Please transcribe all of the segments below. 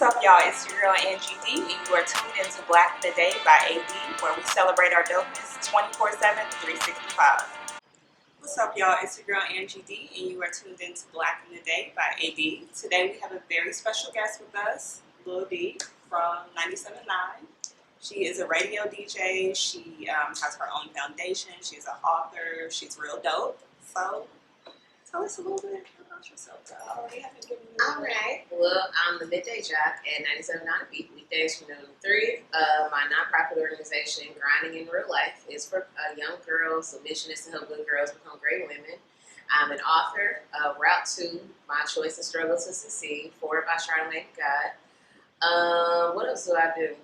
What's up, y'all? It's your girl Angie D, and you are tuned into Black in the Day by AD, where we celebrate our dopeness 24/7, 365. What's up, y'all? It's your girl Angie D, and you are tuned into Black in the Day by AD. Today we have a very special guest with us, Lil D from 97.9. She is a radio DJ. She has her own foundation. She's an author. She's real dope. So tell us a little bit about yourself. I already haven't given you. All right. Well, I'm the midday jock at 97.9 weekdays from noon to 3. My nonprofit organization, Grinding in Real Life, is for young girls. The mission is to help good girls become great women. I'm an author of Route 2, My Choice and Struggle to Succeed, forward by Charlamagne God. What else do I do?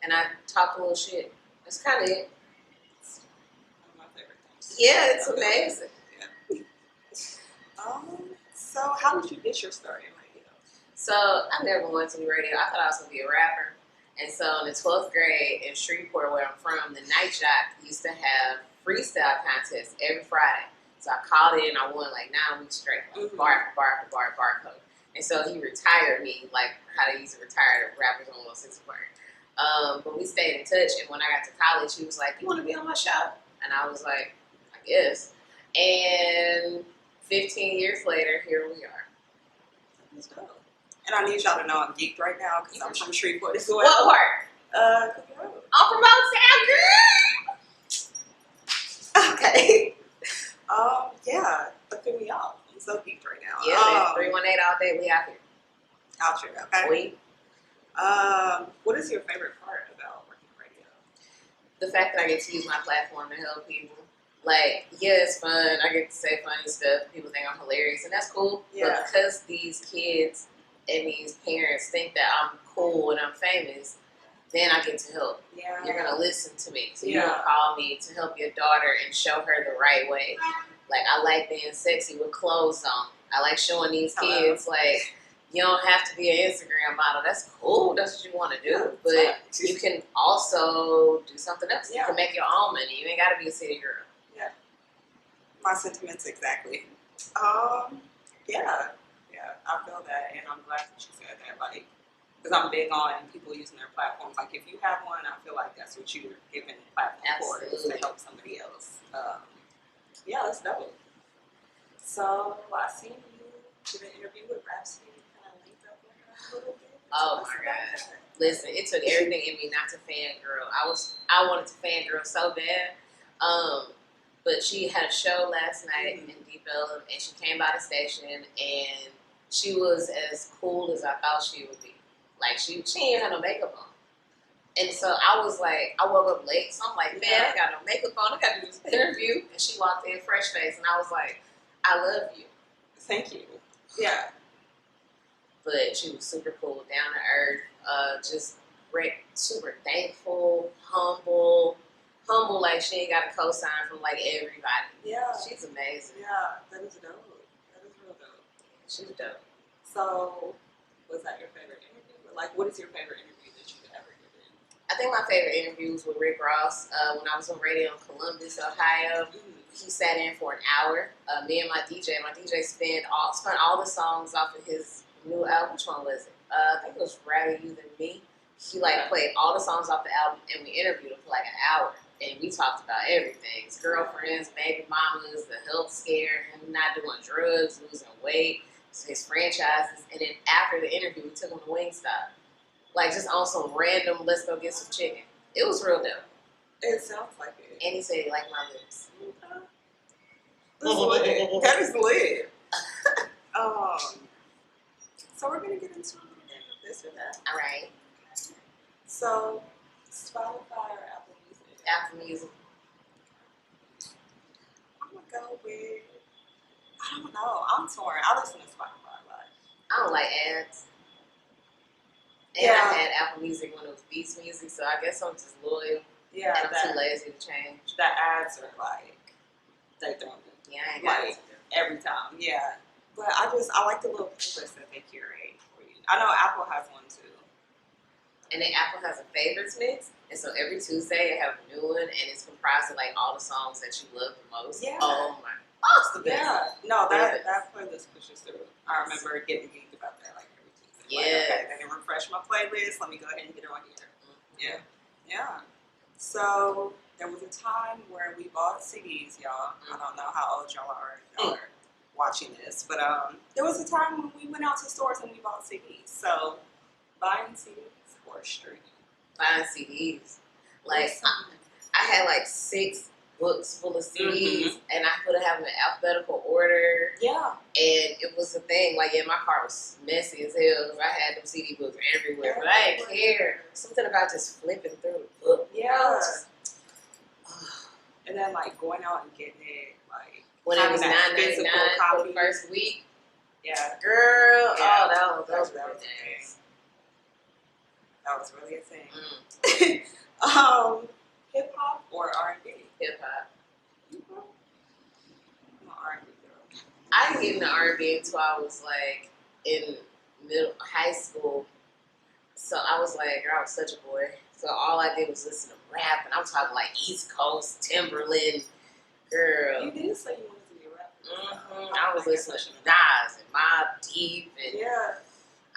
And I talk a little shit. That's kind of it. One of my favorite things. Yeah, it's amazing. So how did you get your start in radio? So I never wanted to do radio. I thought I was going to be a rapper. And so in the 12th grade in Shreveport, where I'm from, the night jock used to have freestyle contests every Friday. So I called in, I won like 9 weeks straight, bar for bar code. And so he retired me, like how they used to retire rappers on 160 Park. But we stayed in touch, and when I got to college, he was like, "You want to be on my show?" And I was like, "I guess." And 15 years later, here we are. That's dope. And I need y'all to know I'm geeked right now because I'm from Shreveport as well. What part? Cookie Road. I'm from Old Town, girl. Okay. Yeah, but fill me out. I'm so geeked right now. Yeah, 318 all day. We out here. Out here, okay. We. What is your favorite part about working radio? The fact that I get to use my platform to help people. Like, yeah, it's fun. I get to say funny stuff. People think I'm hilarious, and that's cool. Yeah. But because these kids and these parents think that I'm cool and I'm famous, then I get to help. Yeah. You're going to listen to me. So you're going to call me to help your daughter and show her the right way. Like, I like being sexy with clothes on. I like showing these kids, like, you don't have to be an Instagram model. That's cool. That's what you want to do. But you can also do something else. You can make your own money. You ain't got to be a city girl. Yeah. My sentiments exactly. Yeah, I feel that, and I'm glad that you said that. Like, because I'm big on people using their platforms. Like, if you have one, I feel like that's what you're giving the platform for, is to help somebody else. Yeah, that's dope. So I seen you did an interview with Rhapsody. Kind of linked up with her a little bit. Oh my God! Listen, it took everything in me not to fangirl. I wanted to fangirl so bad. But she had a show last night in Deep Ellum, and she came by the station, and she was as cool as I thought she would be. Like, she ain't had no makeup on. And so I was like, I woke up late, so I'm like, man, I got no makeup on, I got to do this interview. And she walked in fresh face, and I was like, I love you. Thank you. Yeah. But she was super cool, down to earth, just great, super thankful, humble, like she ain't got a cosign from like everybody. Yeah. She's amazing. Yeah, that is dope. That is real dope. She's dope. So, was that your favorite interview? Like, what is your favorite interview that you've ever given? I think my favorite interview was with Rick Ross when I was on radio in Columbus, Ohio. He sat in for an hour. Me and my DJ spun all the songs off of his new album. Which one was it? I think it was Rather You Than Me. He played all the songs off the album, and we interviewed him for like an hour. And we talked about everything. His girlfriends, baby mamas, the health scare, him not doing drugs, losing weight, his franchises. And then after the interview, we took him to Wingstop. Like, just on some random, let's go get some chicken. It was real dope. It sounds like it. And he said he liked my lips. That is lit. So we're going to get into a little bit of this or that. All right. So, Spotify or Apple Music? Apple Music. I'm going to go with, I don't know. I'm torn. I listen to Spotify a lot. I don't like ads. And I had Apple Music when it was Beats Music, so I guess I'm just loyal. Yeah. And I'm too lazy to change. The ads are like, they throw me. Yeah, I ain't got like, every time. Yeah. But I like the little playlists that they curate for you. I know Apple has one too. And then Apple has a favorites mix, and so every Tuesday they have a new one, and it's comprised of like all the songs that you love the most. Yeah. Oh my! It's the best. Yeah. No, that playlist pushes through. I remember getting geeked about that like every Tuesday. Yeah. Like, okay, let me refresh my playlist. Let me go ahead and get it on here. Yeah. Yeah. So there was a time where we bought CDs, y'all. I don't know how old y'all are. Y'all are watching this, but there was a time when we went out to stores and we bought CDs. So buying CDs or streaming? Buying CDs. Like I had like 6 books full of CDs, and I could have them in alphabetical order. Yeah. And it was a thing. Like, yeah, my car was messy as hell because I had them CD books everywhere. But I didn't care. Something about just flipping through the book. Yeah. And then like going out and getting it, like when it was $9.99 for the first week. Yeah. Girl. Yeah. Oh, that was really days. That was really a thing. Hip hop or R&B? Hip hop. I'm an R&B girl. I didn't get into R&B until I was like in high school. So I was like, girl, I was such a boy. So all I did was listen to rap, and I'm talking like East Coast, Timberland, girl. You did say you wanted to be a rapper. I was listening to Nas and Mobb Deep, and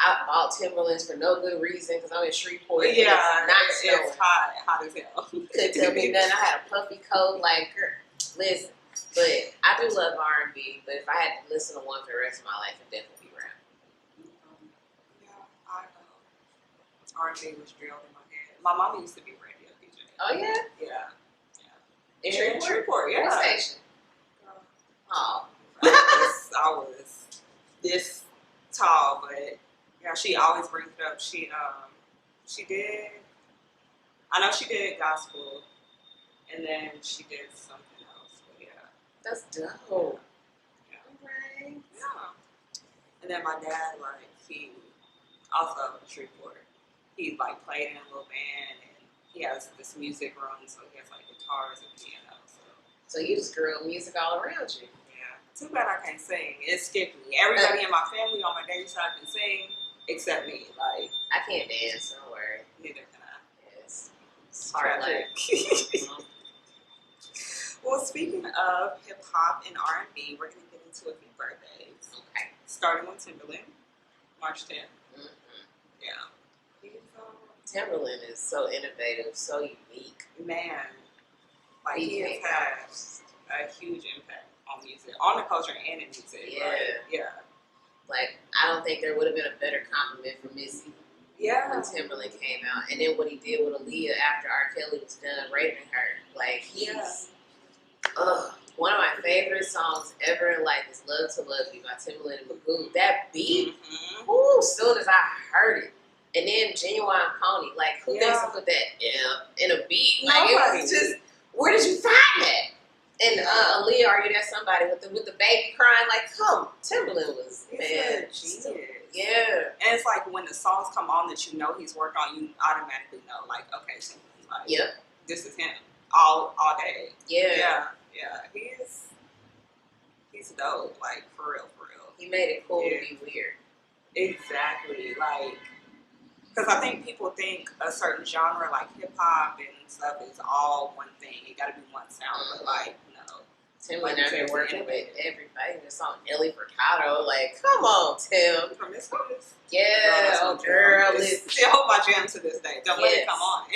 I bought Timberlands for no good reason because I'm in Shreveport. Yeah, it's hot as hell. Couldn't tell me nothing. I had a puffy coat, like, girl, listen. But I do love R&B, but if I had to listen to one for the rest of my life, it'd definitely be rap. Yeah, I know. R&B was drilled in my head. My mom used to be radio DJ. Oh, yeah? Yeah. In Shreveport, yeah. What station? Oh. I was this tall, but yeah, she always brings it up. She did, I know she did gospel, and then she did something else, but yeah. That's dope. Yeah. Right. Yeah. And then my dad, like, he also Shreveport. He like played in a little band, and he has this music room, so he has like guitars and piano. So you just grew up music all around you. Yeah. Too bad I can't sing. It skipped me. Everybody in my family on my daddy's side can sing, except me. Like, I can't dance. Don't worry. neither can I. Yes. It's Tragic. Well, speaking of hip hop and R&B, we're gonna get into a few birthdays. Okay. Starting with Timberland, March 10th. Yeah. He's, Timberland is so innovative, so unique. man, like he has had a huge impact on music, on the culture and in music. Yeah. Right? Yeah. Like, I don't think there would have been a better compliment for Missy when Timberland came out. And then what he did with Aaliyah after R. Kelly was done raping her. Like, he's... one of my favorite songs ever in life is Love to Love You by Timberland and Magoo. That beat, as soon as I heard it. And then Genuine Pony, like, who thinks to put that in a beat? Like, it was just, where did you find that? And Aaliyah argued at somebody with the baby crying, like, come, Timberland was, man, genius. Yeah. And it's like when the songs come on that you know he's worked on, you automatically know, like, okay, so like, this is him all day. Yeah. He's dope, like, for real. He made it cool to be weird. Exactly, like, because I think people think a certain genre, like hip-hop and stuff, is all one thing. It got to be one sound, but, like, no. Timberland out here working with everybody. This song Nelly Furtado, like, come on, Tim. Promiscuous? Yeah, girl. It's still my jam to this day. Don't let it come on.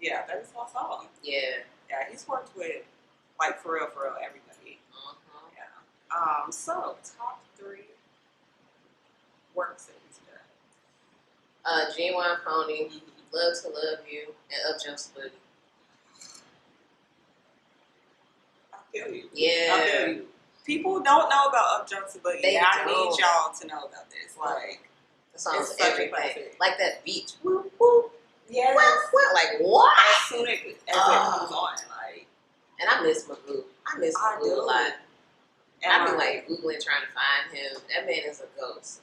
Yeah, that is my song. Yeah. Yeah, he's worked with, like, for real, everybody. Yeah. So, top 3 works that he's done. Genuine Pony, Love to Love You, and Up Jumps the Boogie. I feel you. Yeah. I feel you. People don't know about Up Jumps the Boogie. I need y'all to know about this. Like, the song's it's such everything. a classic. Like that beat. Whoop, whoop. Yes. What? Like, what? As soon as it comes on, like. And I miss Magoo. I miss Magoo a lot. And I've been like Googling trying to find him. That man is a ghost.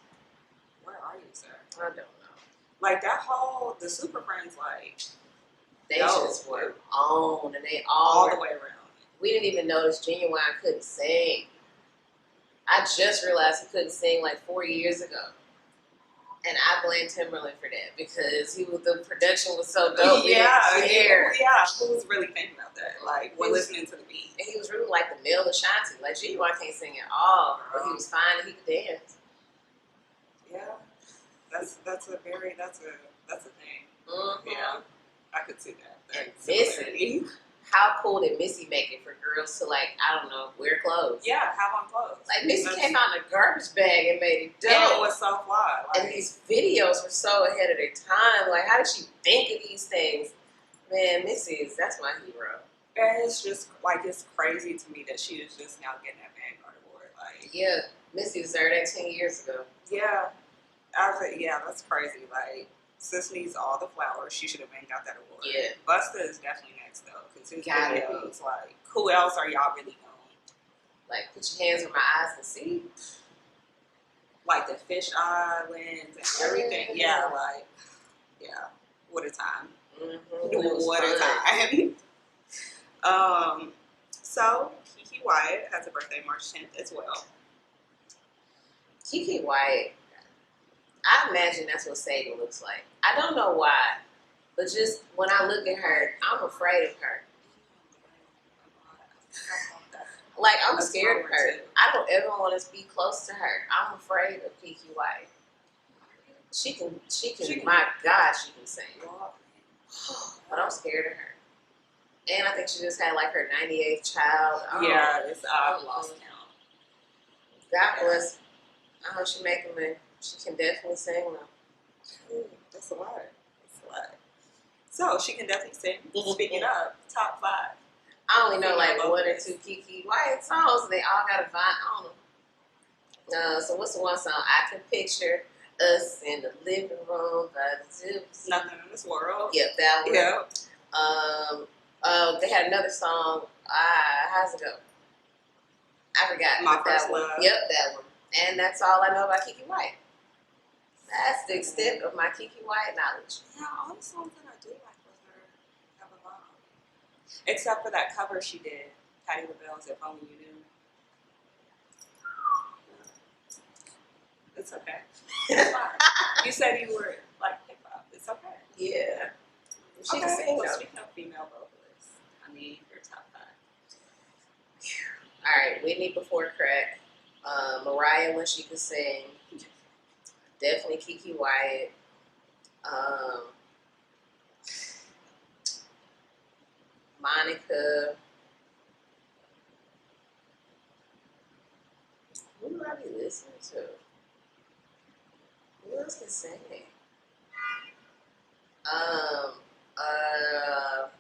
Where are you, sir? I don't know. Like that whole the Super Friends, like they just were on, and they all the way around. We didn't even notice Genuine couldn't sing. I just realized he couldn't sing like 4 years ago, and I blame Timberland for that because the production was so dope. Who was really thinking about that? Like, we're listening to the beat, and he was really like the male Ashanti. Like Genuine can't sing at all, but he was fine and he could dance. Yeah. That's a thing. Mm-hmm. Yeah, I could see that. And Missy, how cool did Missy make it for girls to, like, I don't know, wear clothes? Yeah, have on clothes. Like, Missy came out in a garbage bag and made it dope. And it was so fly. Like, and these videos were so ahead of their time. Like, how did she think of these things? Man, that's my hero. and it's just like, it's crazy to me that she is just now getting that Vanguard award. Like, Yeah, Missy deserved that 10 years ago. yeah, I was like, yeah, that's crazy. Like, sis needs all the flowers. She should have been got that award. Yeah. Busta is definitely next though, because his Gotta be. videos, like, who else are y'all really known? Like, put your hands on my eyes and see. Like the fish islands and everything. Yeah, like, yeah, what a time. Mm-hmm. What a time. So Keke Wyatt has a birthday March 10th as well. Keke Wyatt, I imagine that's what Satan looks like. I don't know why, but just when I look at her, I'm afraid of her. Like, I'm scared of her. I don't ever want to be close to her. I'm afraid of Keke Wyatt. She can, my God, she can sing. But I'm scared of her. And I think she just had, like, her 98th child. Yeah, I've lost count. God bless. I hope she make them, and she can definitely sing them. That's a lot. That's a lot. So she can definitely sing. Speaking of, top 5. I only know like 1 or 2 Keke Wyatt songs, and they all got a vibe on them. So what's the one song? I can picture us in the living room by the zips. Nothing in this world. Yep, that one. Yep. They had another song. How's it go? I forgot. My First that one. Love. Yep, that one. And that's all I know about Keke Wyatt. That's the extent of my Keke Wyatt knowledge. Yeah, all the songs that I do like with her have a vibe. Except for that cover she did, Patti LaBelle's If Only You Knew. It's okay. It's fine. You said you were like hip hop. It's okay. Yeah. She can Okay, sing well, though. speaking of female vocalists, I need your top 5. Alright, Whitney before crack. Mariah when she could sing. Definitely Keke Wyatt. Monica. Who do I be listening to? Who else can sing?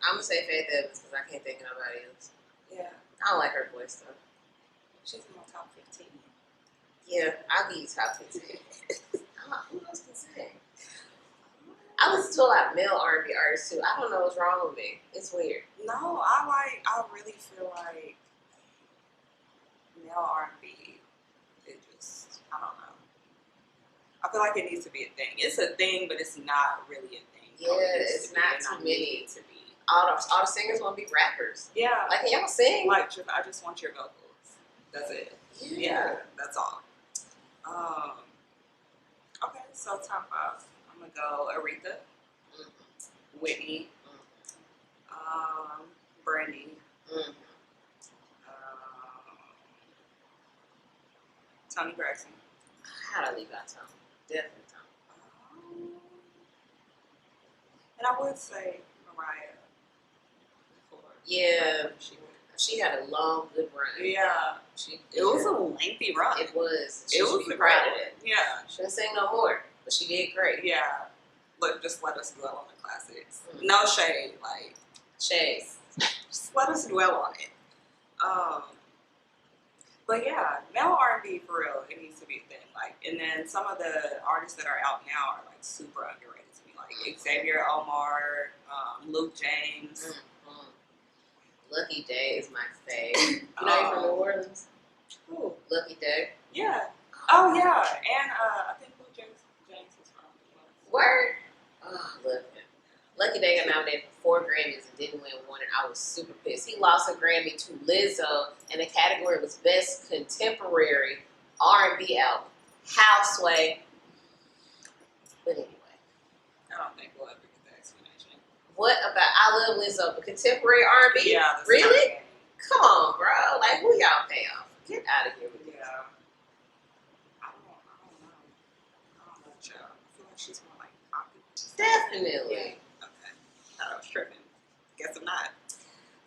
I'm gonna say Faith Evans because I can't think of nobody else. Yeah, I don't like her voice though. she's in my top 15. Yeah, I'll give you top 15. Who else can sing? I listen to a lot of male R&B artists too. I don't know what's wrong with me. It's weird. No, I really feel like male R&B, it just, I don't know. I feel like it needs to be a thing. It's a thing, but it's not really a thing. Yeah, it's not too many. To be. All the singers want to be rappers. Yeah. Like, can y'all sing? Like, I just want your vocals. That's it. Yeah, that's all. Okay, so top 5. I'm gonna go Aretha, Whitney, Brandy, Toni Braxton. How'd I leave out Tom? Definitely Tom. And I would say Mariah. Yeah, she had a long, good run. Yeah, it was a lengthy run. It was. It was be proud of it. Yeah, Shouldn't sing no more, but she did great. yeah. Look, just let us dwell on the classics. No shade, like Chase. just let us dwell on it. But yeah, male R&B for real, it needs to be a thing. Like, and then some of the artists that are out now are like super underrated to me, like Xavier Omar, Luke James. Lucky Day is my fave. You know you're from New Orleans? Who? Lucky Day. Yeah. Oh yeah, and I think Luke James is from New Orleans. Word? Oh, look. Lucky Day got nominated for 4 Grammys and didn't win one, and I was super pissed. He lost a Grammy to Lizzo, and the category was Best Contemporary R&B Album. Houseway. But anyway. I don't think we'll ever get the explanation. What about, I love Lizzo, but contemporary R&B? Yeah. Really? Come on, bro. Like, who y'all pay off? Get out of here with this. Yeah. I don't know, child. I feel like Definitely. Yeah. Okay. Thought I was tripping. Guess I'm not.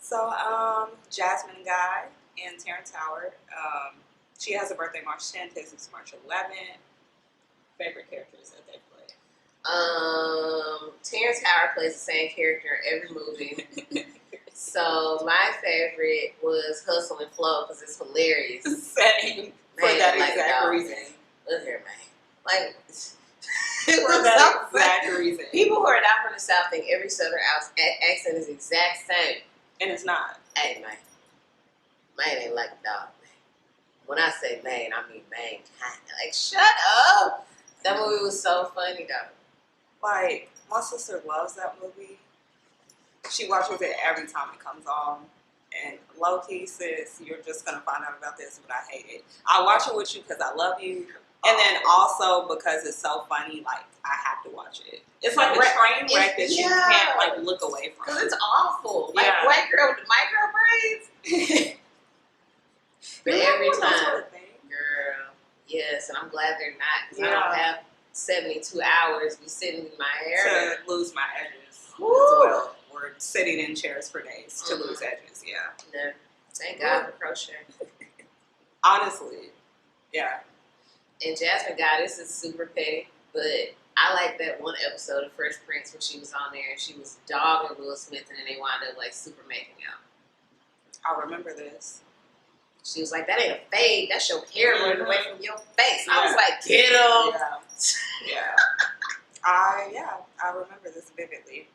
So, Jasmine Guy and Terrence Howard. She has a birthday March 10th. His is March 11th. Favorite characters that they play? Terrence Howard plays the same character in every movie. So my favorite was Hustle and Flow because it's hilarious. Same. For that exact reason. Look here, man. Like, for that exact reason. People who are not from the South think every Southern accent is exact same. And it's not. Hey, man. Man ain't like a dog, man. When I say man, I mean man. Like, shut up. That movie was so funny, though. Like, my sister loves that movie. She watches it every time it comes on. And low-key, sis, you're just going to find out about this, but I hate it. I watch it with you because I love you. And then also because it's so funny, like, I have to watch it. It's like a train wreck that you can't, like, look away from. Because it's awful. Like, white girl with the micro braids. But every time. Girl. Yes, and I'm glad they're not. Because I don't have 72 hours be sitting in my hair. To lose my edges as well. Or sitting in chairs for days to lose edges, No. Thank God for crochet. Honestly. Yeah. And Jasmine Guy, this is super petty, but I like that one episode of Fresh Prince when she was on there and she was dogging Will Smith and then they wound up like super making out. I remember this. She was like, that ain't a fade, that's your hair running away from your face. I was like, get him. Yeah. I remember this vividly.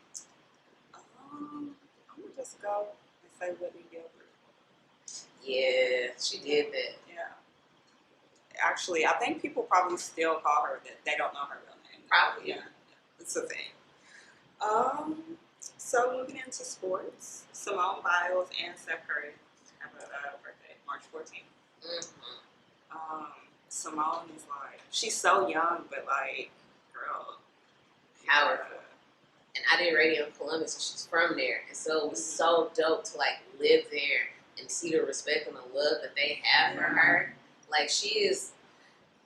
I'm gonna just go and say Whitney Gilbert. Yeah, she did that. Yeah. Actually, I think people probably still call her that. They don't know her real name. Probably. Yeah. It's a thing. So moving into sports, Simone Biles and Steph Curry have a birthday, March 14th. Simone is like, she's so young, but like, girl. Powerful. And I did radio in Columbus, and she's from there. And so it was so dope to, like, live there and see the respect and the love that they have for her. Like, she is,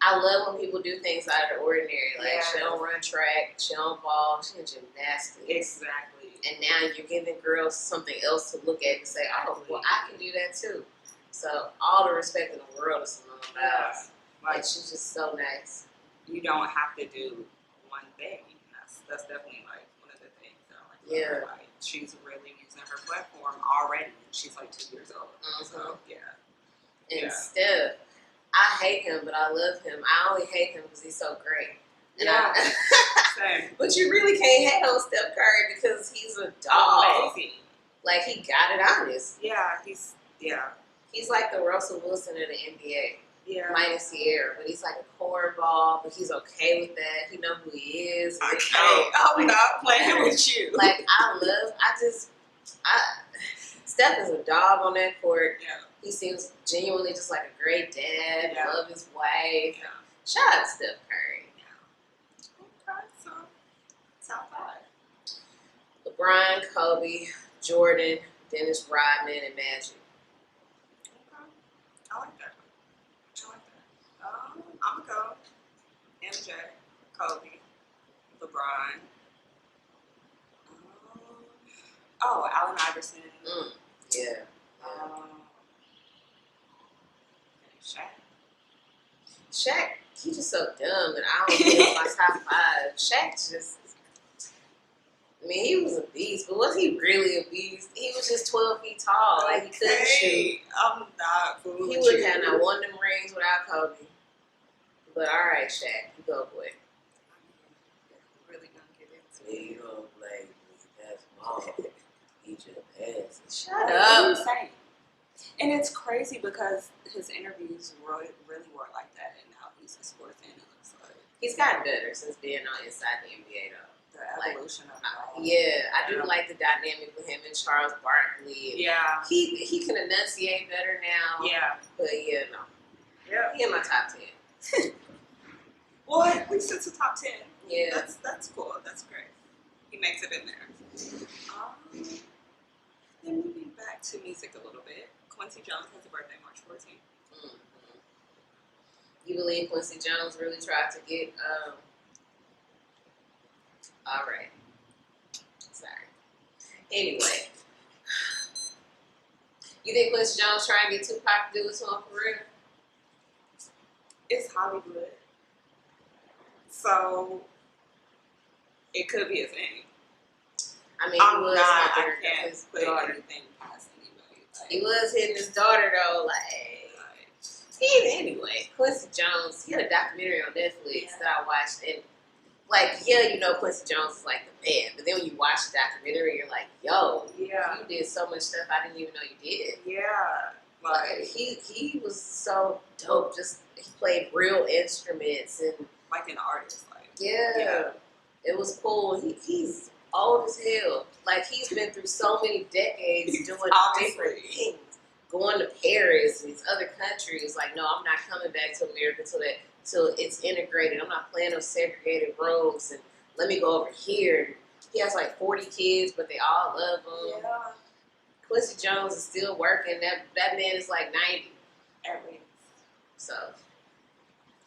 I love when people do things out of the ordinary. Like, she don't run track, she don't ball, she in gymnastics. Exactly. And now you're giving girls something else to look at and say, oh, well, I can do that too. So, all the respect in the world to Simone Biles. Like, she's just so nice. You don't have to do one thing. That's definitely, like, one of the things that I like. Yeah. Like, she's really using her platform already. She's like 2 years old. So, And Steph, I hate him, but I love him. I only hate him because he's so great. And Same. But you really can't hate on Steph Curry because he's a dog. Amazing. Like, he got it honest. Yeah, He's like the Russell Wilson of the NBA. Yeah. Minus Sierra, but he's like a cornball, but he's okay with that. He know who he is. Okay, I'm not playing with you. Like, Steph is a dog on that court. Yeah. He seems genuinely just like a great dad. Yeah. Love his wife. Yeah. Shout out to Steph Curry. Yeah. Okay, so top 5. LeBron, Kobe, Jordan, Dennis Rodman, and Magic. Okay. I like that. I'm gonna go MJ, Kobe, LeBron. Allen Iverson. Yeah. Shaq, he's just so dumb that I don't think my top 5. Shaq just, I mean, he was a beast, but was he really a beast? He was just 12 feet tall. Like, he couldn't shoot. I'm not fooling. He wouldn't have not won them rings without Kobe. But all right, Shaq, you go, boy. Really gonna get into it. You don't play that's mom. He just passes. Shut What up. are you saying? And it's crazy because his interviews really were like that, and now he's a sports analyst. Like, He's gotten better since being on Inside the NBA, though. the evolution of it all. Yeah, I do like the dynamic with him and Charles Barkley. Yeah. He can enunciate better now. Yeah. But yeah, no. Yeah. He in my top 10. Well, at least it's a top 10. Yeah. That's cool. That's great. He makes it in there. Then moving back to music a little bit. Quincy Jones has a birthday March 14th. Mm-hmm. You believe Quincy Jones really tried to get All right. Sorry. Anyway, you think Quincy Jones trying to get Tupac to do it to him for real? It's Hollywood, so it could be a thing. I mean, I can't put anything past anybody. Like, he was hitting his daughter though, anyway, Quincy Jones, he had a documentary on Netflix that I watched, and you know Quincy Jones is like the man, but then when you watch the documentary, you're like, yo, you did so much stuff I didn't even know you did. Yeah. Like he was so dope. Just he played real instruments and like an artist. Like it was cool. He's old as hell. Like he's been through so many decades doing different things, going to Paris and these other countries. Like, no, I'm not coming back to America till it's integrated. I'm not playing those segregated roles. And let me go over here. He has like 40 kids, but they all love him. Yeah. Quincy Jones is still working. That man is like 90. So,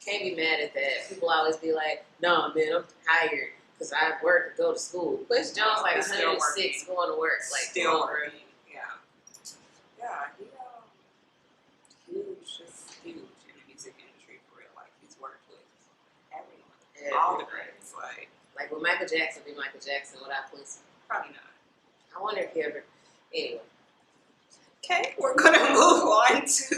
can't be mad at that. People always be like, no, man, I'm tired because I work to go to school. Quincy Jones like 106 going to work. Like, still working. Yeah. Yeah, huge, just huge in the music industry for real. Like, he's worked with everyone. All the greats. Like, would Michael Jackson be Michael Jackson without Quincy? Probably not. I wonder if he ever... Anyway. Okay, we're gonna move on to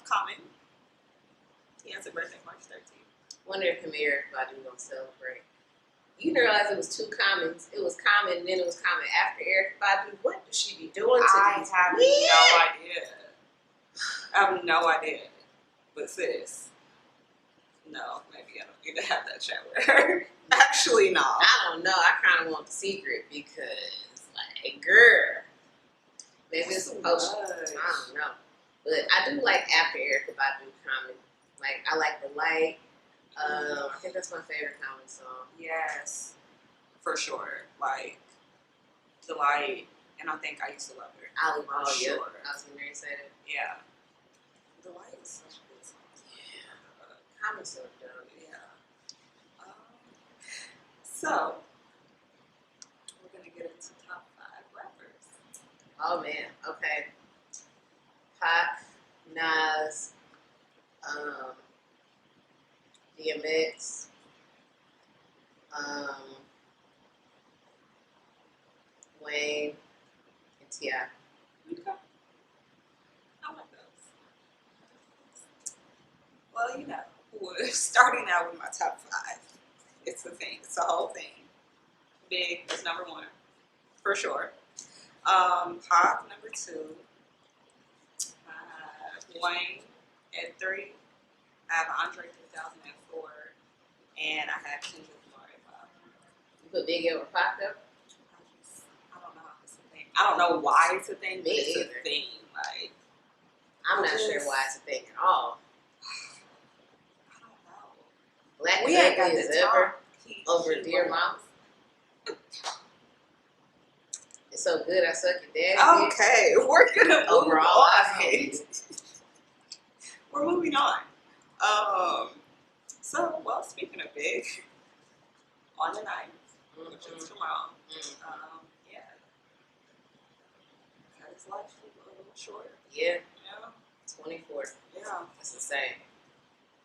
Common. He has a birthday March 13th. Wonder if him and everybody gonna celebrate. You realize it was two Commons. It was Common, and then it was Common after Erykah Badu. What does she be doing to these? I have no idea. I have no idea. But sis, no, maybe I don't need to have that chat with her. Actually, no. I don't know. I kind of want the secret because, like, girl, maybe it's a potion. I don't know. But I do like after Erykah Badu Common. Like, I like The Light. I think that's my favorite Common song. Yes, for sure. Like, The Light, and I think I Used to Love Her. Sure. I was going to say that. Yeah. The Light is such a good song. Yeah. Common's so dumb. Yeah. So, we're going to get into top 5 rappers. Oh, man. Okay. Pac, Nas, DMX, Wayne, and T.I. Okay. I like those. Well, you know, we're starting out with my top 5. It's the thing. It's the whole thing. Big is number 1, for sure. Pac, number 2. Wayne at 3. I have Andre 3000 at 4. And I have Kendrick Lamar at 5. You put Biggie over Pac though? I don't know how it's a thing. I don't know why it's a thing, but it's either. a thing. Like, I'm not sure why it's a thing at all. I don't know. Black We ain't got is the ever talk. over Dear Mama. It's so good I suck your daddy. Okay, we're gonna move Overall, on. We're moving on. So, well, speaking of big, on the 9th, which is tomorrow, yeah, his life was a little short. Yeah. Yeah. 24. Yeah. That's insane.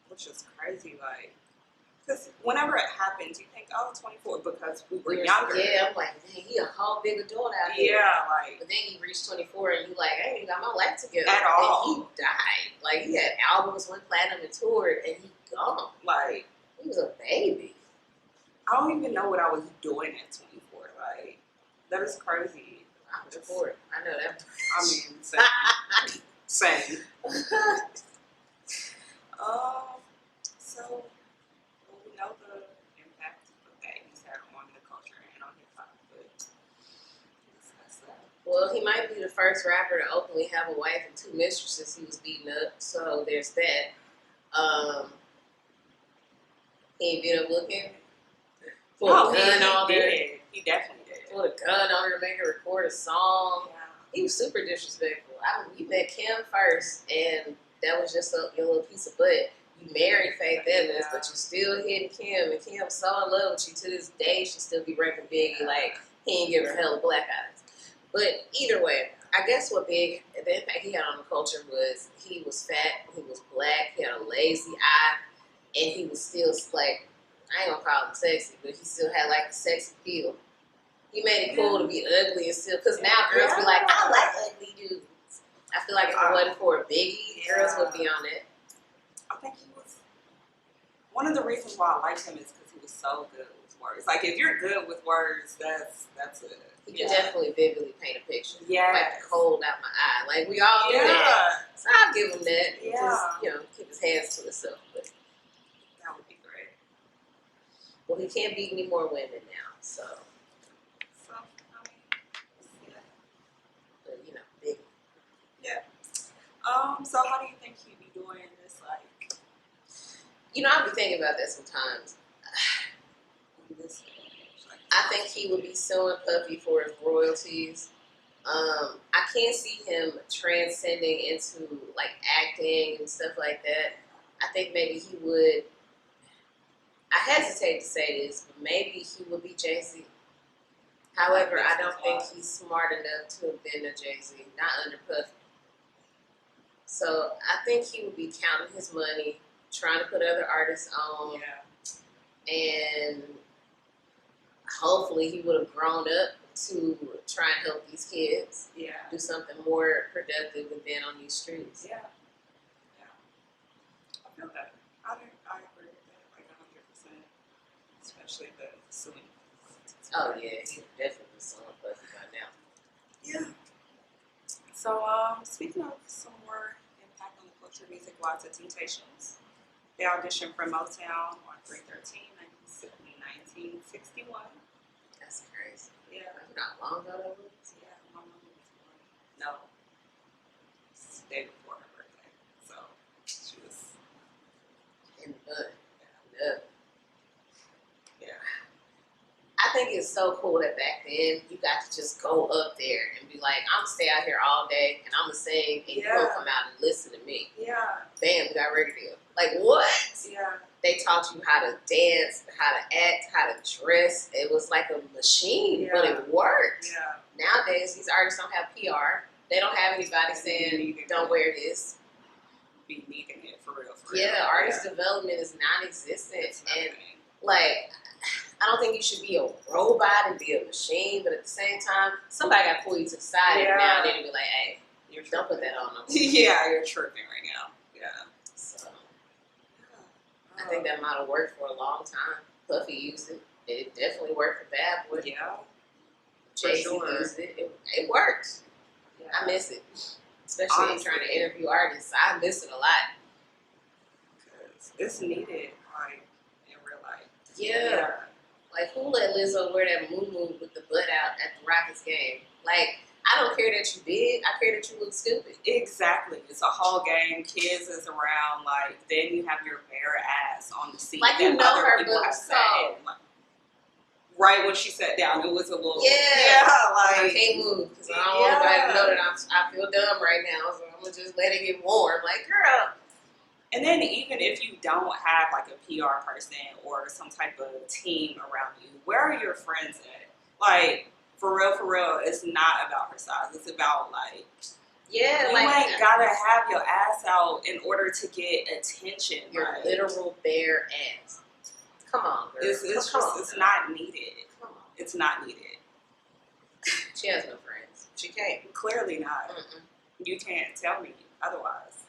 Which is crazy, like, because whenever it happens, you think, oh, 24, because we were You're- younger. Yeah, I'm like, dang, he a whole big adult out here. Yeah, like, But then he reached 24 and you like, I ain't even got my life together. At all. And he died. Like, he had albums, went platinum and toured, and he gone. like, He was a baby. I don't even know what I was doing at 24. Like, that is crazy. I was bored. I know that. I mean, same. So, well, we know the impact that he's had on the culture and on hip hop, but that's that. Well, he might be the first rapper to openly have a wife and 2 mistresses he was beating up. So there's that. He ain't been up looking. Pull a gun on her. He definitely did. Pull a gun on her to make her record a song. Yeah. He was super disrespectful. You met Kim first, and that was just your little piece of butt. You married Faith Evans, but you still hitting Kim, and Kim's so in love with you to this day. She still be repping Biggie like he ain't give her hella black eyes. But either way, I guess what the impact he had on the culture was he was fat, he was black, he had a lazy eye, and he was still like, I ain't gonna call him sexy, but he still had like a sexy feel. He made it cool to be ugly and still, because now girls be like, I like ugly dudes. I feel like if it wasn't for Biggie, girls would be on it. I think he was, one of the reasons why I liked him is because he was so good with words. Like, if you're good with words, that's it. He can definitely vividly paint a picture. Yeah. Like the cold out my eye. Like, we all do that. So I'll give him that. Yeah. Just, keep his hands to himself. But that would be great. Well, he can't beat any more women now, so. But, big. Yeah. So how do you think he'd be doing this, like? I'll be thinking about that sometimes. I think he would be suing Puffy for his royalties. I can't see him transcending into like acting and stuff like that. I think maybe he would. I hesitate to say this, but maybe he would be Jay-Z. However, I don't think he's smart enough to have been a Jay-Z, not under Puffy. So I think he would be counting his money, trying to put other artists on, and hopefully he would have grown up to try and help these kids do something more productive than being on these streets. Yeah. I feel that. I agree with that, like 100%. Especially the suing. Oh yeah, he's definitely suing Puffy by now. Yeah. So, speaking of some more impact on the culture, music-wise, the Temptations. They auditioned for Motown on 3/13, 1961. That's crazy. Yeah. Not long ago, that was? Yeah, my mom was born. No. It's the day before her birthday. So, she was in the bud. Yeah. Yeah. I think it's so cool that back then you got to just go up there and be like, I'm gonna stay out here all day and I'm gonna sing and you're gonna come out and listen to me. Yeah. Bam, we got a record deal. Like, what? Yeah. They taught you how to dance, how to act, how to dress. It was like a machine, but it worked. Yeah. Nowadays, these artists don't have PR. They don't have anybody saying, don't wear this. Be needing it for real. Yeah, artist development is non-existent. And, like, I don't think you should be a robot and be a machine, but at the same time, somebody got to pull you to the side every now and then and be like, hey, don't put that on them. Yeah, you're tripping right now. Yeah. So, I think that model worked for a long time. Puffy used it. It definitely worked for Bad Boy. Yeah. Jay-Z used it. It works. Yeah. I miss it. Especially in trying to interview artists. I miss it a lot. Because it's needed, like, in real life. Yeah. Like, who let Lizzo wear that moo-moo with the butt out at the Rockets game? Like, I don't care that you big. I care that you look stupid. Exactly. It's a whole game. Kids is around. Like, then you have your bare ass on the seat. Like, you know her people have so. sat in. Like, right when she sat down, it was a little. Yeah. Like, I can't move because I don't want anybody to know that I feel dumb right now. So I'm going to just let it get warm. Like, girl. And then even if you don't have like a PR person or some type of team around you, where are your friends at? Like, for real, it's not about her size. It's about like, you ain't gotta have your ass out in order to get attention. Your literal bare ass. Come on, girl. It's not needed. Come on. It's not needed. She has no friends. She can't. Clearly not. You can't tell me otherwise.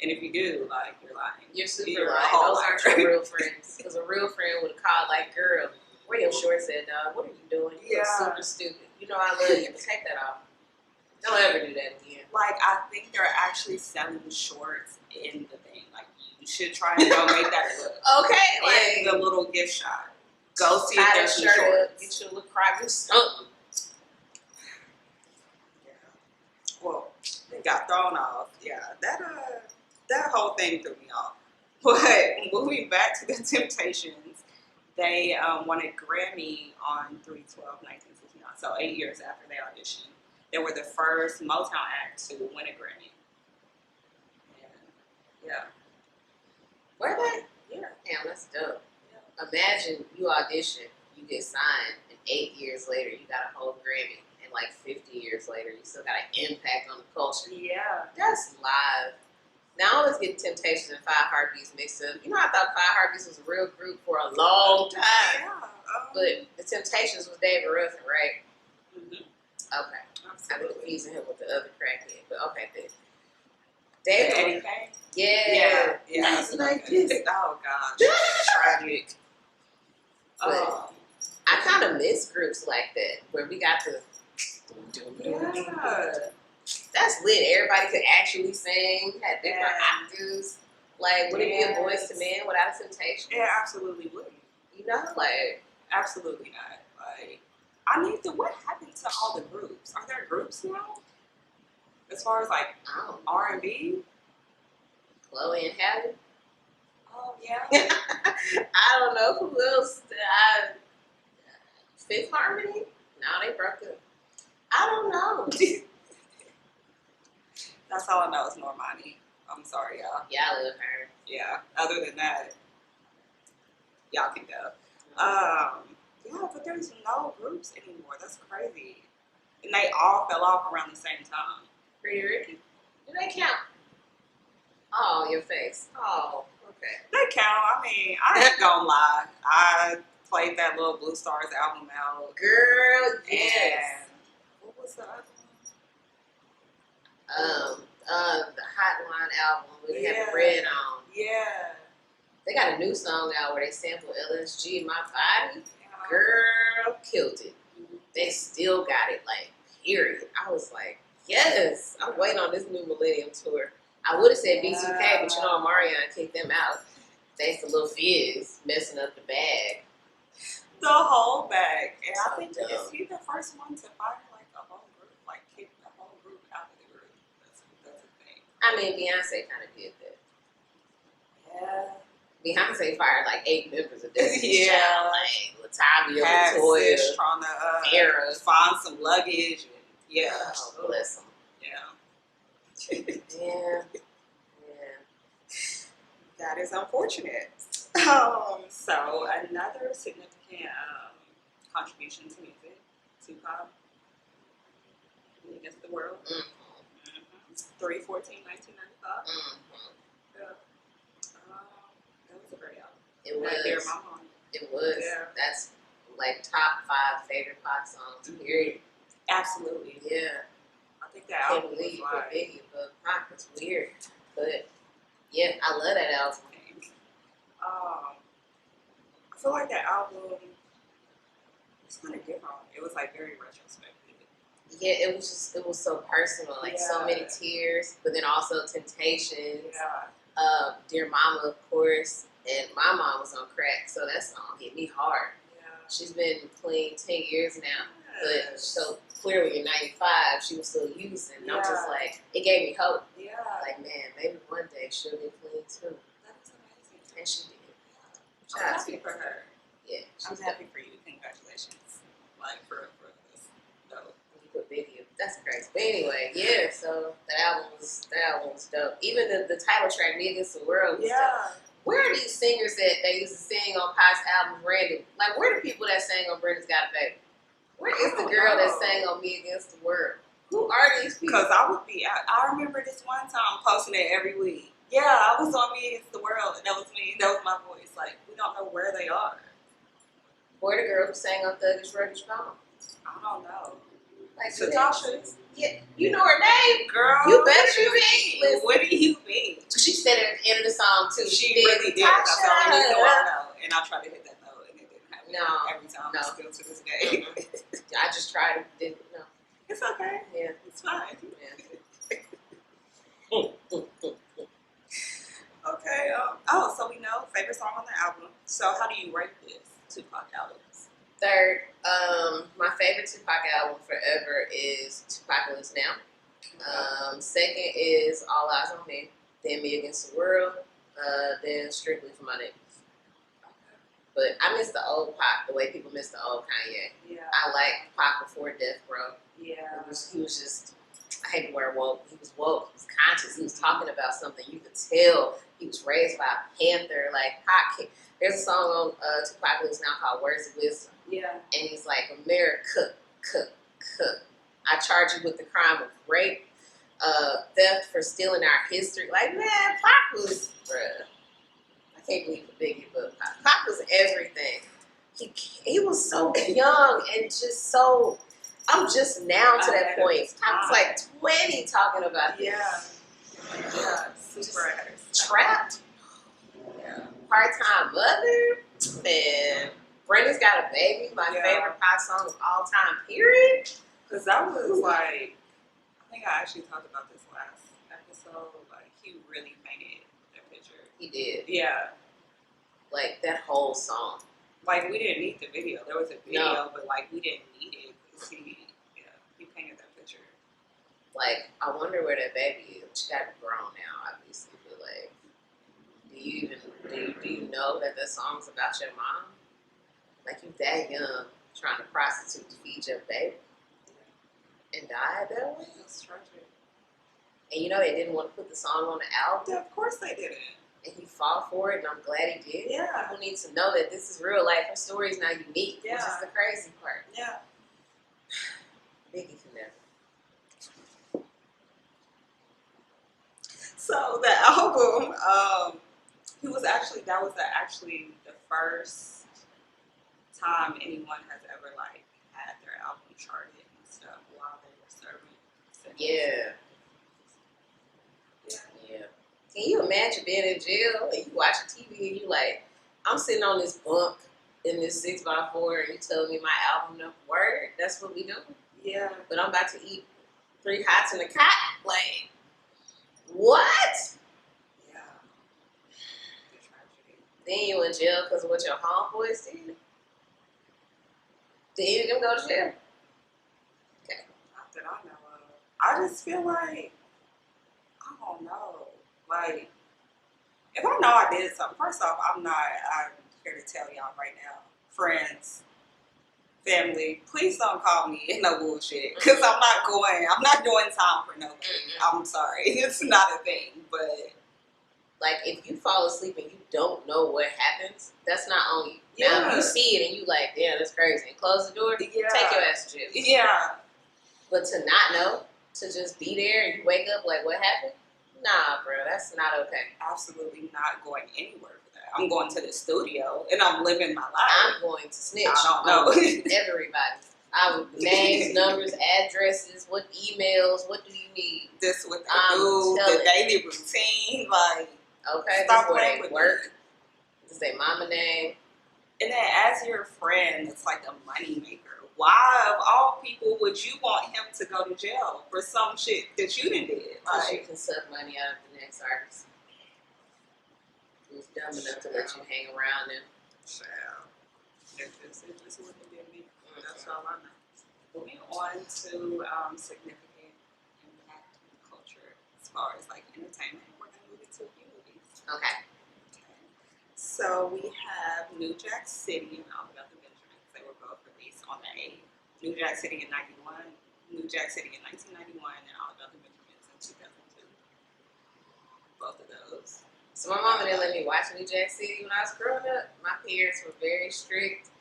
And if you do, like, you're lying. You're super lying. Those aren't your real friends. Because a real friend would have called, like, girl, where your shorts at, dog? What are you doing? You look super stupid. You know I love you, but take that off. Don't ever do that again. Like, I think they're actually selling shorts in the thing. Like, you should try and go make that look. Okay, like. In the little gift shop. Go see if there's some shorts. Get your little cry, do something. Yeah. Well, they got thrown off. Yeah, that whole thing threw me off. But moving back to the Temptations, they won a Grammy on 3/12/1969. So 8 years after they auditioned, they were the first Motown act to win a Grammy. And yeah, Were they? Yeah. Damn, that's dope. Yeah. Imagine you audition, you get signed, and 8 years later you got a whole Grammy, and like 50 years later you still got an impact on the culture. Yeah. That's live. Now I always get Temptations and Five Heartbeats mixed up. You know, I thought Five Heartbeats was a real group for a long time. Yeah. But the Temptations was David Ruffin, right? Mm-hmm. Okay. I've been Absolutely. confusing him with the other crackhead, but okay, then. Eddie David. Payne? Yeah. Yeah. Nice like this. Oh, gosh. Tragic. But I kind of miss groups like that, where we got the. Yeah. That's lit. Everybody could actually sing, had different Yeah. octaves. Like, would it be a Boys to Men without a Temptation? It absolutely wouldn't. You know, like. Absolutely not. Like, I need to. What happened to all the groups? Are there groups now? As far as like Oh, R&B? Chloe and Halle. Oh yeah. I don't know who else. Fifth Harmony? No, they broke up. I don't know. That's all I know is Normani. I'm sorry, y'all. Yeah, I love her. Yeah. Other than that, y'all can go. Yeah, but there's no groups anymore. That's crazy. And they all fell off around the same time. Pretty Ricky. Do they count? Oh, your face. Oh, okay. They count. I mean, I ain't gonna lie. I played that little Blue Stars album out. Girl, yes. And what was the other The Hotline album where they had Yeah. the red on. one? Yeah. They got a new song out where they sample LSG, My Body. Yeah. Girl, killed it. They still got it, like, period. I was like, yes, I'm waiting on this new Millennium Tour. I would have said B2K, but you know, Marion kicked them out. Thanks to Lil Fizz messing up the bag. The whole bag. And I So think dumb. is he the first one to fire like a whole group, like kick the whole group out of the group? That's a thing. I mean, Beyonce kind of did that. Yeah. Beyonce fired like 8 members of Destiny's Yeah. Child, like Latavia, Had Latoya, Sis trying to Farrah. find some luggage. And, yeah. Oh, bless them. Yeah. Yeah. That is unfortunate. So another significant contribution to music, Tupac, Against the World. Mm-hmm. 3/14/1995. Mm-hmm. Yeah. That was a great album. It Right there, was. my mom. It was. Yeah. That's like top 5 favorite pop songs, period. Absolutely. Yeah. I think that I can't album believe was you put like, Biggie above Pac. It's weird. But yeah, I love that album. I feel like that album was kind of different. It was like very retrospective. Yeah, it was so personal, like so Yeah. many tears, but then also Temptations, Yeah. Dear Mama, of course, and my mom was on crack, so that song hit me hard. Yeah. She's been clean 10 years now, but Yes. so clearly in 95 she was still using, and I'm just Yeah. like, it gave me hope. Yeah. Like, man, maybe one day she'll be clean too, That was amazing. and she did. I'm Shout out happy to for her. her. Yeah, I'm happy for you. Congratulations. Like, for this. No. You put Biggie. That's crazy. But anyway, yeah. So that album was dope. Even the title track, "Me Against the World," was dope. Yeah. Where are these singers that they used to sing on Pac's albums random? Like, where are the people that sang on Brenda's Got a Baby? Where is the girl that sang on Me Against the World? Who are these people? Because I would be, I remember this one time posting it every week. Yeah, I was on Me Against the World, and that was me. That was my voice. Like, we don't know where they are. Where the girl who sang on Thuggish Ruggish Bone? I don't know. Like, Satasha. yeah, you know her name? Girl, You better what you be. mean? Listen. What do you mean? She said it at the end of the song, too. She really did. That's the only reason why I know. And I tried to hit that note, and it didn't happen. No. Every time, No. still to this day. I just tried it. Didn't know. It's okay. Yeah. It's fine. Yeah. Okay. So we know favorite song on the album. So how do you rate this Tupac album? Third, my favorite Tupac album forever is Tupacalypse Now. Second is All Eyes on Me. Then Me Against the World. Then Strictly for My Niggas. But I miss the old Pac the way people miss the old Kanye. Yeah. I like Pac before Death Row. Yeah. He was just, I hate the word woke. He was woke. He was conscious. He was talking about something. You could tell he was raised by a Panther, like hot kick. There's a song on Tupac who's now called Words of Wisdom. Yeah. And he's like, America, cook. I charge you with the crime of rape, theft for stealing our history. Like, man, Pac was, bruh. I can't believe the Biggie, but Pac was everything. He was so young and just so. I'm just now to that point. I was like 20 talking about this. Yeah, super trapped. Yeah. Part-time mother. Man, Brenda's Got a Baby, my favorite pop song of all time, period. Because that was like, I think I actually talked about this last episode. Like, he really painted that picture. He did. Yeah. Like, that whole song. Like, we didn't need the video. There was a video, but like, we didn't need it. He painted that picture. Like, I wonder where that baby is. She got grown now, obviously, but like, do you know that the song's about your mom? Like, you that young, trying to prostitute to feed your baby, and died that way? That's tragic. And you know they didn't want to put the song on the album? Yeah, of course they didn't. And he fought for it, and I'm glad he did. Yeah. People need to know that this is real life. Her story is not unique. Yeah. Which is the crazy part. Yeah. Biggie can never. So the album, that was actually the first time anyone has ever like had their album charted and stuff while they were serving sentences. Yeah. Can you imagine being in jail and you watching TV and you like, I'm sitting on this bunk in this 6x4 and you telling me my album no word? That's what we do. Yeah. But I'm about to eat 3 hots in a cot. Like, what? Yeah. The tragedy. Then you in jail because of what your homeboys did? Did any of them go to jail? Okay. Not that I know of. I just feel like, I don't know. Like, if I know I did something, first off, I'm here to tell y'all right now, friends, family, please don't call me in no bullshit, because I'm not doing time for nobody. I'm sorry, it's not a thing, but. Like, if you fall asleep and you don't know what happens, that's not on you. Yeah. Now, if you see it and you like, damn, that's crazy, and close the door, take your ass to jail. Yeah. But to not know, to just be there and you wake up like, what happened? Nah, bro, that's not okay. Absolutely not going anywhere for that. I'm going to the studio and I'm living my life. I'm going to snitch. I don't know. Everybody. I would names, numbers, addresses, what emails, what do you need? This with the daily routine, like. Okay, stop this where playing they with work. This their mama name. And then as your friend, it's like a money maker. Why of all people would you want him to go to jail for some shit that you didn't did? Because you Like, can suck money out of the next artist. Who's dumb enough to let you hang around them. child. If this wouldn't be me, that's all I know. Moving on to significant impact in the culture as far as like entertainment. We're gonna move into a few movies. Okay. So we have New Jack City and All About the Benjamins. They were both released on the 8th. New Jack City in 91, New Jack City in 1991, and All About the Benjamins in 2002. Both of those. So my mama didn't let me watch New Jack City when I was growing up. My parents were very strict.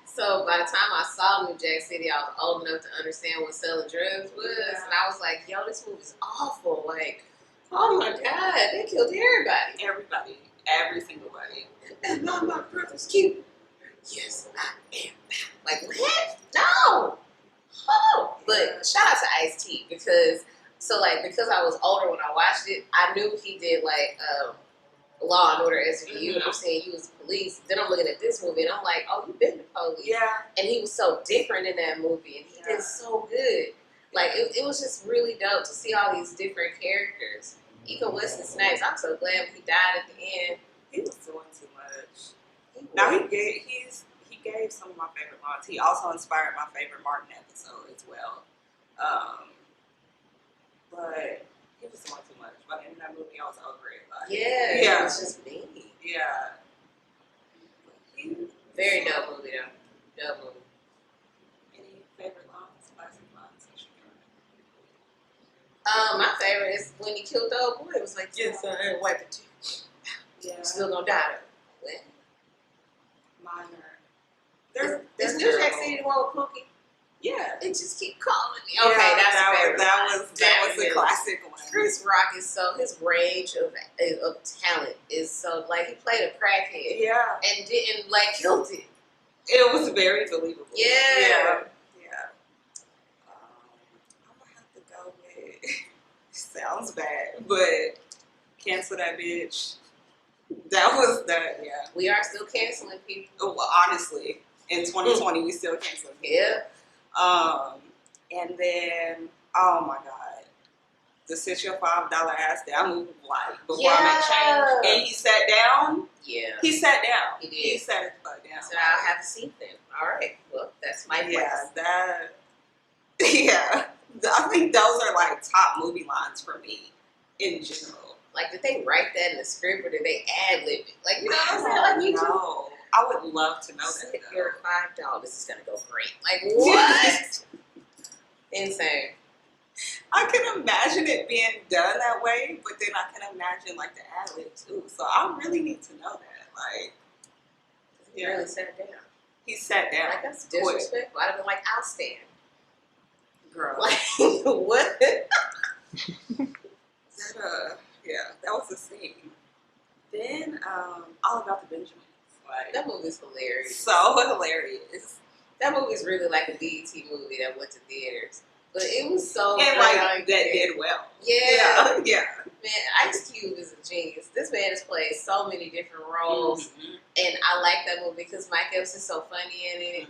So by the time I saw New Jack City, I was old enough to understand what selling drugs was. Yeah. And I was like, yo, this movie's awful. Like, oh my God, they killed everybody. Everybody. Every single body. And my brother's cute. Yes, I am. Like, what? No. Oh. But shout out to Ice-T because I was older when I watched it, I knew he did like Law and Order SVU, and I'm saying he was police. Then I'm looking at this movie and I'm like, oh, you've been the police. Yeah. And he was so different in that movie, and he did so good. Like, it was just really dope to see all these different characters. Even Wesley Snipes, I'm so glad when he died at the end. He was doing too much. Now he gave some of my favorite lines. He also inspired my favorite Martin episode as well. But he was doing too much. By the end of that movie, I was over it. Like, yeah, it was just me. Yeah. Very dope movie though. Dope movie. Any favorite lines, classic lines that you My favorite is when he killed the old boy. It was like, yes, I ain't wipe it. Yeah. Still gonna die though. Minor. Is New Jack City the one with Pookie? Yeah. They just keep calling me. Okay, that's that was a classic one. Chris Rock is his range of talent is so, like, he played a crackhead. Yeah. And didn't, like, killed it. It was very believable. Yeah. Yeah. I'm gonna have to go with sounds bad, but cancel that bitch. That was that, yeah. We are still canceling people. Well, honestly, in 2020, we still canceling people. Yeah. And then, oh my God, the sit your $5 ass down, like, before I make change. And he sat down. Yeah. He sat down. He did. He sat his butt down. So I'll have to see them. All right. Well, that's my yeah, that. Yeah, I think those are like top movie lines for me in general. Like, did they write that in the script or did they ad lib it? Like, you know what I'm saying? Like, you know. I would love to know that. Your $5. This is gonna go great. Like, what? Insane. I can imagine it being done that way, but then I can imagine like the ad lib too. So I really need to know that. Like, he really sat down. He sat down. Like, that's disrespectful. I'd have been like, I'll stand. Girl. Like, what? Yeah, that was the scene. Then, All About the Benjamins. Like, that movie's hilarious. So hilarious. That movie's really like a BET movie that went to theaters. But it was so and like that did well. Yeah. Yeah. Man, Ice Cube is a genius. This man has played so many different roles. And I like that movie because Mike Epps is so funny in it.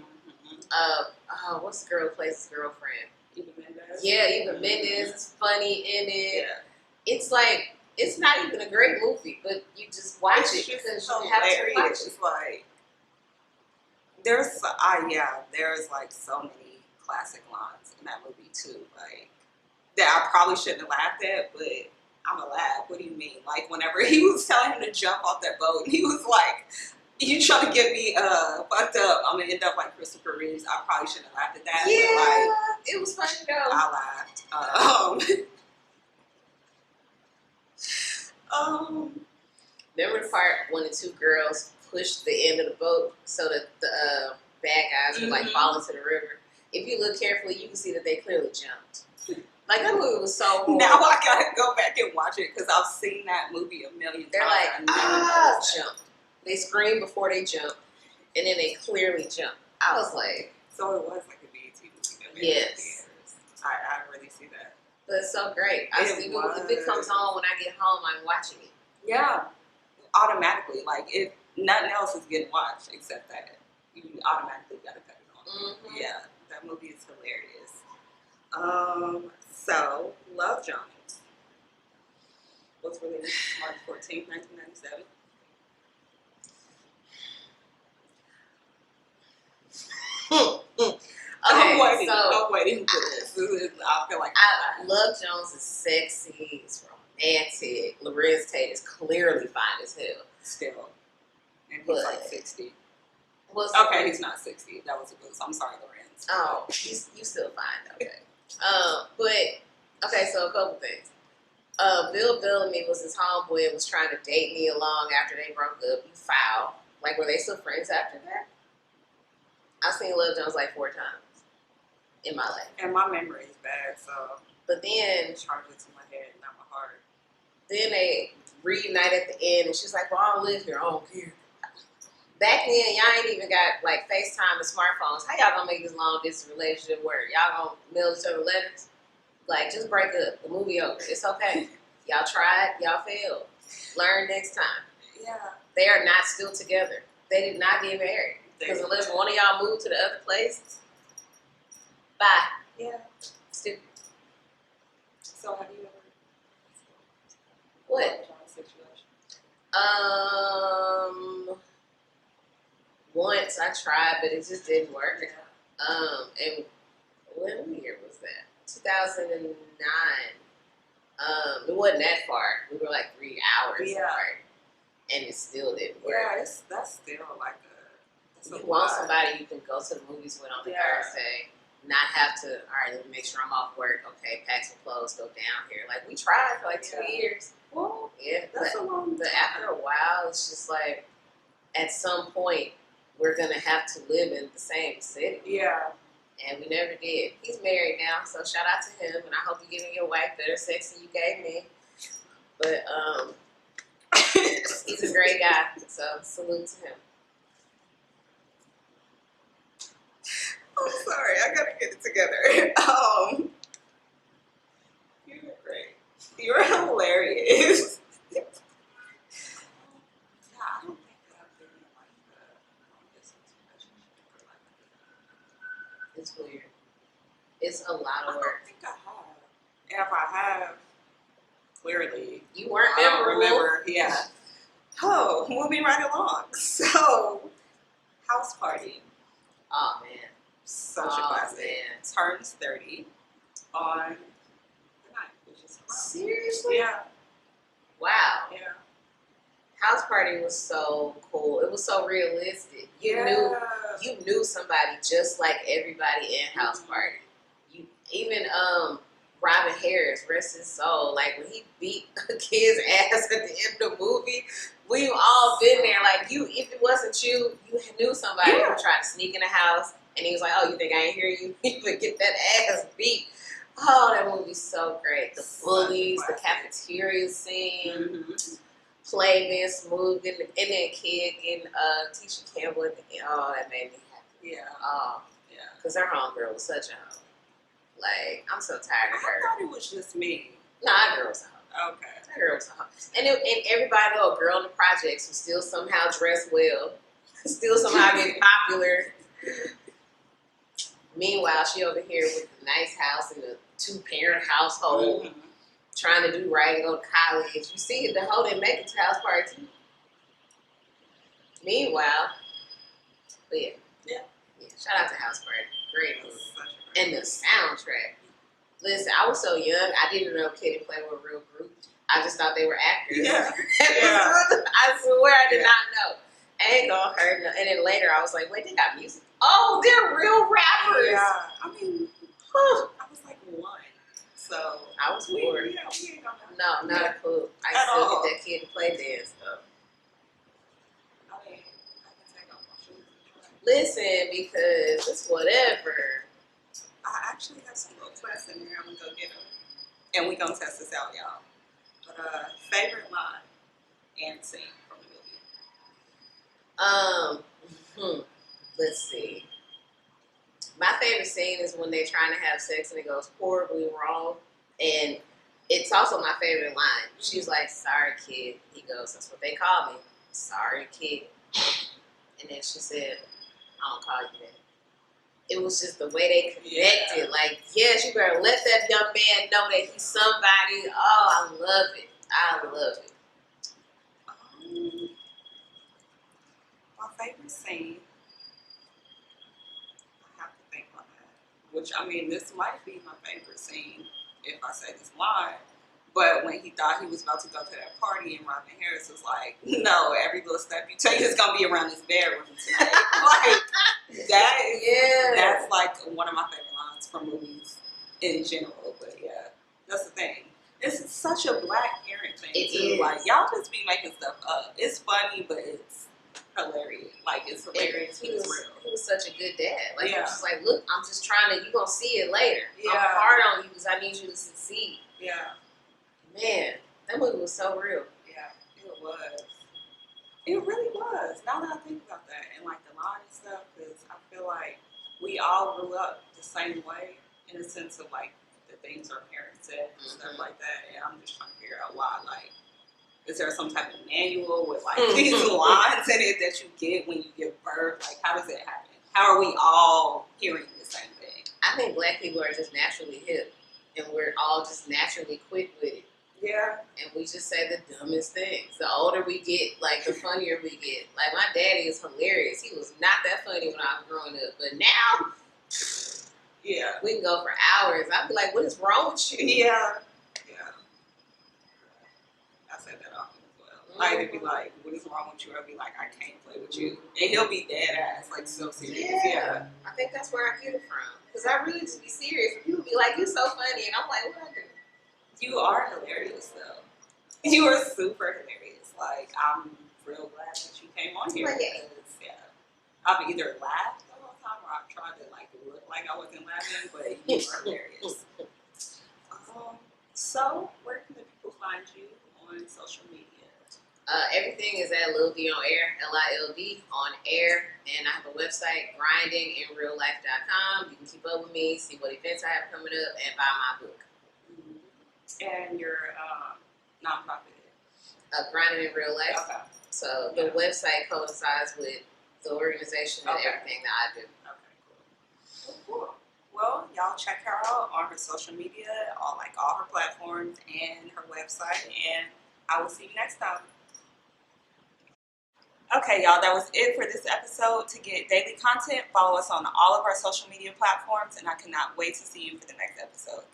What's the girl who plays his girlfriend? Eva Mendes. Yeah, Eva Mendes is funny in it. Yeah. It's like, it's not even a great movie, but you just watch it because you have to watch it. It's like, there's like so many classic lines in that movie too, like, that I probably shouldn't have laughed at, but I'm gonna laugh. What do you mean? Like, whenever he was telling him to jump off that boat, and he was like, you trying to get me fucked up, I'm gonna end up like Christopher Reeves. I probably shouldn't have laughed at that. Yeah, but like, it was funny though. I laughed. Remember the part when the two girls pushed the end of the boat so that the bad guys would like fall into the river? If you look carefully, you can see that they clearly jumped. Like, that movie was so horrible. Now I gotta go back and watch it because I've seen that movie a million times. They're like, jump. They scream before they jump, and then they clearly jump. I was like, so it was like a BET movie. Yes. I really see that. But it's so great. If it comes on when I get home, I'm watching it. Yeah, automatically. Like, if nothing else is getting watched except that, you automatically gotta cut it on. Yeah, that movie is hilarious. So Love Jones was released March 14th, 1997. I'm waiting for this. I feel like Love Jones is sexy. It's romantic. Lorenz Tate is clearly fine as hell. Still, and he's like 60. Okay, he's not 60. That was a boost. I'm sorry, Lorenz. Oh, you still fine. Okay. But okay. So a couple things. Bill Bellamy was his homeboy and was trying to date me along after they broke up. You foul. Like, were they still friends after that? I've seen Love Jones like 4 times in my life. And my memory is bad, so. But then. Charge it to my head, not my heart. Then they reunite at the end, and she's like, well, I don't live here. I don't care. Back then, y'all ain't even got, like, FaceTime and smartphones. How y'all gonna make this long-distance relationship work? Y'all gonna mail each other letters? Like, just break up. The movie over. It's okay. Y'all tried. Y'all failed. Learn next time. Yeah. They are not still together. They did not get married. Because unless one of y'all moved to the other place, bye. Yeah. Stupid. So have you ever? What? Once I tried, but it just didn't work. And when year was that? 2009. It wasn't that far. We were like 3 hours apart, and it still didn't work. Yeah, that's still like you want somebody you can go to the movies with on the Thursday, not have to, all right, let me make sure I'm off work. Okay, pack some clothes, go down here. Like, we tried for like 2 years. Well, Yeah, that's a long time. But after a while, it's just like, at some point, we're going to have to live in the same city. Yeah. And we never did. He's married now, so shout out to him. And I hope you're giving your wife better sex than you gave me. But he's a great guy, so salute to him. I'm sorry, I gotta get it together. You're great. You're hilarious. Yeah, I don't think that I've been in like the longest relationship or like that. It's weird. It's a lot of I work. don't think I have. And if I have, clearly You weren't I don't memorable. remember. Yeah. Oh, moving right along. So, house party. Oh man. Such a classic. Man. Turns 30 on the 9th, which is tomorrow. Seriously? Yeah. Wow. Yeah. House party was so cool. It was so realistic. You knew somebody just like everybody in house party. You even Robin Harris, rest his soul, like when he beat a kid's ass at the end of the movie, we've all been there. Like if it wasn't you, you knew somebody who tried to sneak in the house and he was like, "Oh, you think I ain't hear you?" You would get that ass beat. Oh, that movie's so great. The bullies, the cafeteria scene. Play being smooth, and then kid getting Tisha Campbell at the end. Oh, that made me happy. Yeah. Oh, yeah. Because her homegirl was such a hoe. Like, I'm so tired of her. I thought it was just me. Nah, that girl was a hoe. Okay. That girl was a hoe. And everybody know a girl in the projects who still somehow dressed well, still somehow get popular. Meanwhile, she over here with a nice house in a 2-parent household. Trying to do right and go to college. You see, the hoe didn't make it to house party. Meanwhile, but yeah. Shout out to House Party. Great movie. And the soundtrack. Listen, I was so young, I didn't know Kid and Play were a real group. I just thought they were actors. Yeah. I swear I did not know. I ain't gonna hurt no. And then later I was like, wait, they got music? Oh, they're real rappers. Yeah. I mean, I was like 1. So I was 4. We ain't gonna No, not a clue. I still get that Kid and Play dance though. I mean, I can take off my shoes and try. Listen, because it's whatever. I actually have some little class in there. I'm gonna go get them, and we gonna test this out, y'all. But favorite line and scene from the movie. Let's see. My favorite scene is when they're trying to have sex and it goes horribly wrong. And it's also my favorite line. She's like, "Sorry, kid." He goes, "That's what they call me. Sorry, kid." And then she said, "I don't call you that." It was just the way they connected. Yeah. Like, yes, you better let that young man know that he's somebody. Oh, I love it. I love it. My favorite scene, I have to think about that. Which, I mean, this might be my favorite scene if I say this line. But when he thought he was about to go to that party and Robin Harris was like, "No, every little step you take is going to be around this bedroom tonight." Like, that's like one of my favorite lines from movies in general. But yeah, that's the thing. It's such a Black parent thing too. Like, y'all just be making stuff up. It's funny, but it's hilarious. Like, it's hilarious. He was such a good dad. Like, he was just like, "Look, I'm just trying to, you're going to see it later. I'm hard on you because I need you to succeed." Yeah. Man, that movie was so real. Yeah, it was. It really was. Now that I think about that and like the line and stuff, because I feel like we all grew up the same way in the sense of like the things our parents said and stuff like that. And I'm just trying to figure out why. Like, is there some type of manual with like these lines in it that you get when you give birth? Like, how does it happen? How are we all hearing the same thing? I think Black people are just naturally hip, and we're all just naturally quick with it. Yeah. And we just say the dumbest things. The older we get, like, the funnier we get. Like, my daddy is hilarious. He was not that funny when I was growing up. But now, yeah, we can go for hours. I'd be like, what is wrong with you? Yeah. Yeah. I said that often as well. Like, they'd be like, what is wrong with you? I'd be like, I can't play with you. And he'll be dead ass, like, so serious. Yeah. I think that's where I get it from. Because I really just be serious. People be like, "You so funny," and I'm like, "What I do?" You are hilarious, though. You are super hilarious. Like, I'm real glad that you came on here. Well, yeah. Because, yeah, I've either laughed the whole time or I've tried to like look like I wasn't laughing, but you are hilarious. So, where can the people find you on social media? Everything is at Lil D on air, LILD on air, and I have a website, grindinginreallife.com. You can keep up with me, see what events I have coming up, and buy my book. And your nonprofit. Grinding in Real Life. Okay. So the website coincides with the organization and everything that I do. Okay, cool. Well, y'all check her out on her social media, all her platforms and her website, and I will see you next time. Okay, y'all, that was it for this episode. To get daily content, follow us on all of our social media platforms, and I cannot wait to see you for the next episode.